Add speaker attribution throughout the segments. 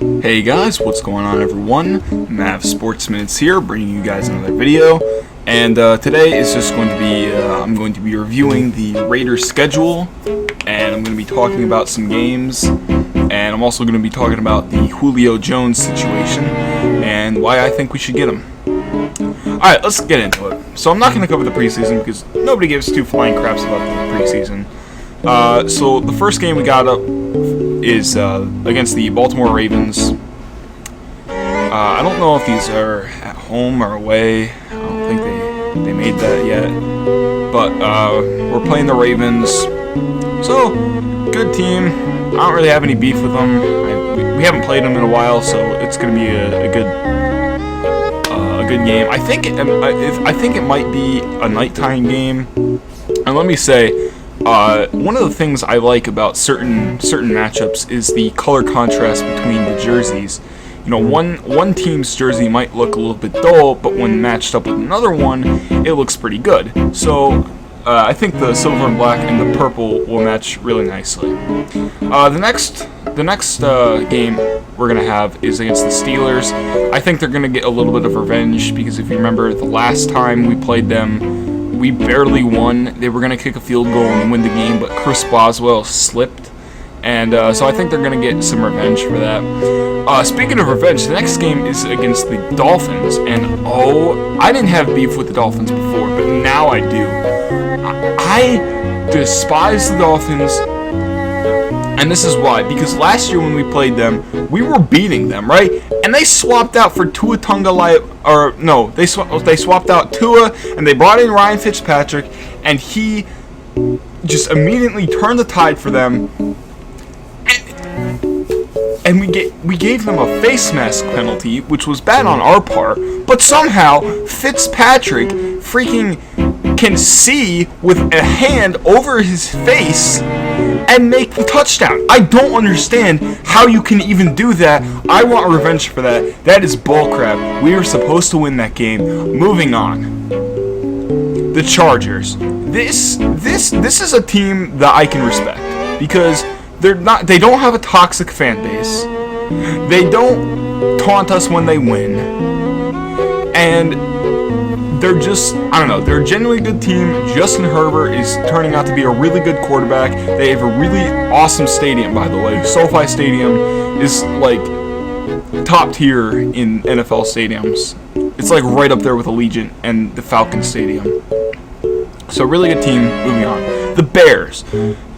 Speaker 1: Hey guys, what's going on everyone? Mav Sports Minutes here, bringing you guys another video. And today is just going to be, I'm going to be reviewing the Raiders schedule, and I'm going to be talking about some games, and I'm also going to be talking about the Julio Jones situation, and why I think we should get him. Alright, let's get into it. So I'm not going to cover the preseason, because nobody gives two flying craps about the preseason. So the first game we got up is against the Baltimore Ravens. I don't know if these are at home or away. I don't think they made that yet. But we're playing the Ravens. So, good team. I don't really have any beef with them. We haven't played them in a while, so it's going to be a good game. I think it might be a nighttime game. And let me say, one of the things I like about certain matchups is the color contrast between the jerseys. You know, one team's jersey might look a little bit dull, but when matched up with another one, it looks pretty good. So I think the silver and black and the purple will match really nicely. The next game we're gonna have is against the Steelers. I think they're gonna get a little bit of revenge because if you remember the last time we played them, we barely won. They were going to kick a field goal and win the game, but Chris Boswell slipped. And so I think they're going to get some revenge for that. Speaking of revenge, the next game is against the Dolphins. And I didn't have beef with the Dolphins before, but now I do. I despise the Dolphins. And this is why. Because last year when we played them, we were beating them, right? And they swapped out for Tua they swapped out Tua, and they brought in Ryan Fitzpatrick, and he just immediately turned the tide for them. And we gave them a face mask penalty, which was bad on our part, but somehow Fitzpatrick freaking can see with a hand over his face and make the touchdown. I don't understand how you can even do that. I want revenge for that. That is bullcrap. We were supposed to win that game. Moving on. The Chargers. This is a team that I can respect because they don't have a toxic fan base. They don't taunt us when they win. And they're just, I don't know, they're a genuinely good team. Justin Herbert is turning out to be a really good quarterback. They have a really awesome stadium, by the way. SoFi Stadium is like top tier in NFL stadiums. It's like right up there with Allegiant and the Falcons Stadium. So really good team. Moving on. The Bears.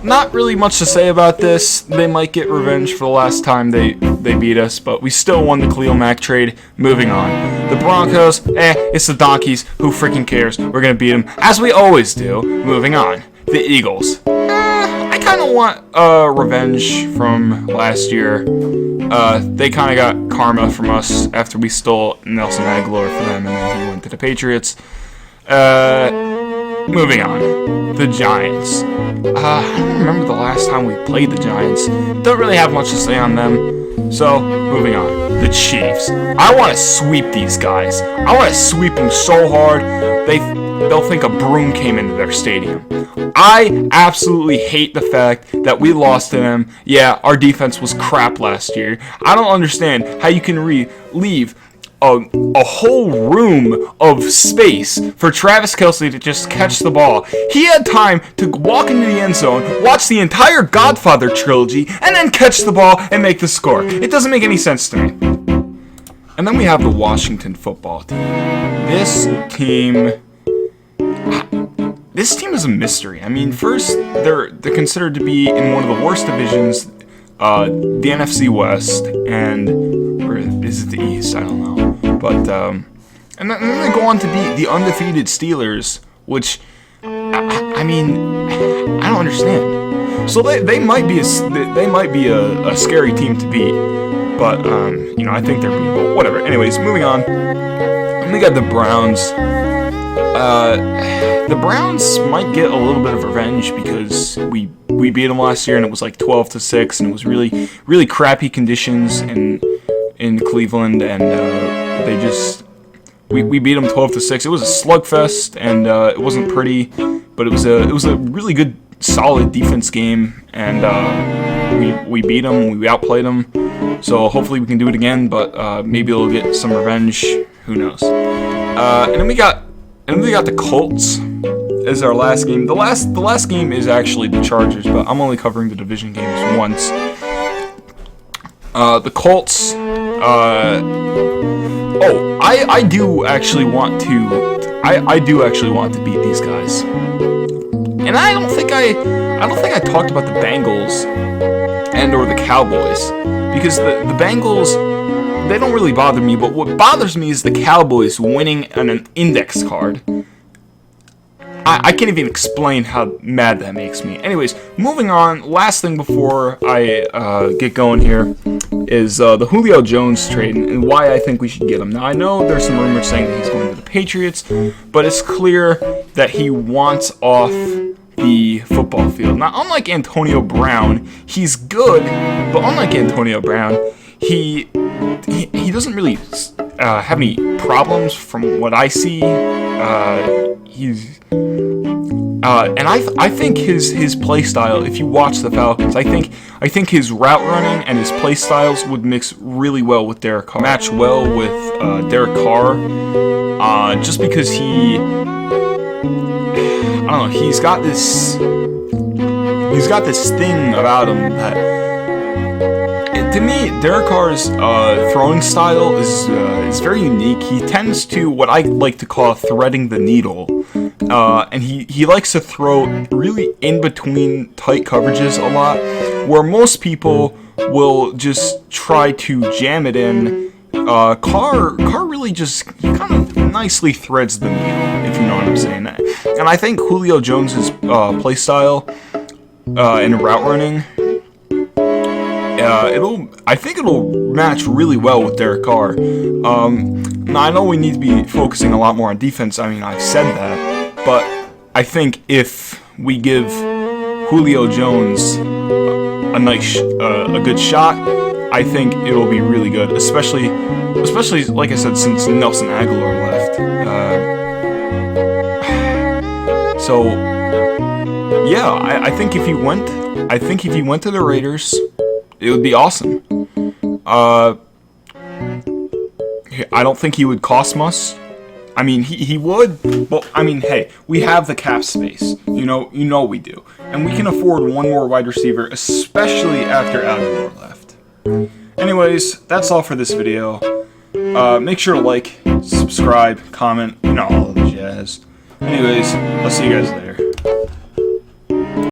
Speaker 1: Not really much to say about this. They might get revenge for the last time they beat us, but we still won the Khalil Mack trade. Moving on. The Broncos, it's the Donkeys. Who freaking cares? We're going to beat them, as we always do. Moving on. The Eagles. I kind of want revenge from last year. They kind of got karma from us after we stole Nelson Aguilar for them, and then he went to the Patriots. Moving on. The Giants. I don't remember the last time we played the Giants. Don't really have much to say on them. So, moving on. The Chiefs. I want to sweep these guys. I want to sweep them so hard, they'll think a broom came into their stadium. I absolutely hate the fact that we lost to them. Yeah, our defense was crap last year. I don't understand how you can leave a whole room of space for Travis Kelce to just catch the ball. He had time to walk into the end zone, watch the entire Godfather trilogy, and then catch the ball and make the score. It doesn't make any sense to me. And then we have the Washington football team. This team is a mystery. I mean, first, they're considered to be in one of the worst divisions, the NFC West, or is it the East? I don't know. But, and then they go on to beat the undefeated Steelers, which, I mean, I don't understand. So they might be a scary team to beat, but, I think they're beatable. Whatever. Anyways, moving on. We got the Browns. The Browns might get a little bit of revenge because we beat them last year and it was like 12-6 and it was really, really crappy conditions in Cleveland, and we beat them 12-6. It was a slugfest, and it wasn't pretty, but it was a really good, solid defense game, and we beat them. We outplayed them. So hopefully we can do it again, but maybe we'll get some revenge. Who knows? And then we got the Colts as our last game. The last game is actually the Chargers, but I'm only covering the division games once. The Colts. I do actually want to. I do actually want to beat these guys. And I don't think I talked about the Bengals and or the Cowboys, because the Bengals, they don't really bother me, but what bothers me is the Cowboys winning an index card. I can't even explain how mad that makes me. Anyways, moving on, last thing before I get going here is the Julio Jones trade and why I think we should get him. Now, I know there's some rumors saying that he's going to the Patriots, but it's clear that he wants off the football field. Now, unlike Antonio Brown, he's good, but unlike Antonio Brown, he doesn't really have any problems from what I see. And I think his play style, if you watch the Falcons, I think his route running and his play styles would mix really well with Derek Carr, match well with Derek Carr, just because I don't know, he's got this thing about him that, to me, Derek Carr's throwing style is very unique. He tends to what I like to call threading the needle. And he likes to throw really in between tight coverages a lot, where most people will just try to jam it in. Carr really just kind of nicely threads the needle, if you know what I'm saying. And I think Julio Jones's play style and route running, I think it'll match really well with Derek Carr. Now I know we need to be focusing a lot more on defense. I mean, I've said that. But I think if we give Julio Jones a good shot, I think it will be really good. Especially like I said, since Nelson Aguilar left. So yeah, I think if he went to the Raiders, it would be awesome. I don't think he would cost much. I mean, he would, but I mean, hey, we have the cap space. You know we do. And we can afford one more wide receiver, especially after Aguilar left. Anyways, that's all for this video. Make sure to like, subscribe, comment, all of the jazz. Anyways, I'll see you guys later.